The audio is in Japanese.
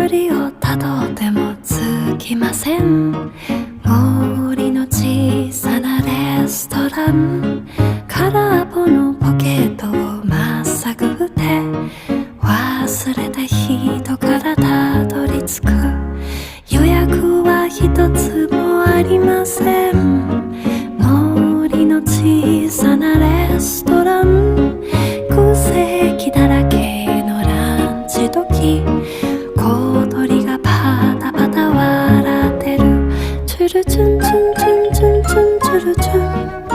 巡りをたどってもつきません。森の小さなレストラン、空っぽのポケットをまっさぐって忘れた人からたどり着く。予約は一つもありません。森の小さなレストラン、空席だらけのランチ時、小鳥がパタパタ笑ってる。チュルチュンチュンチュンチュンチュンチュルチュン。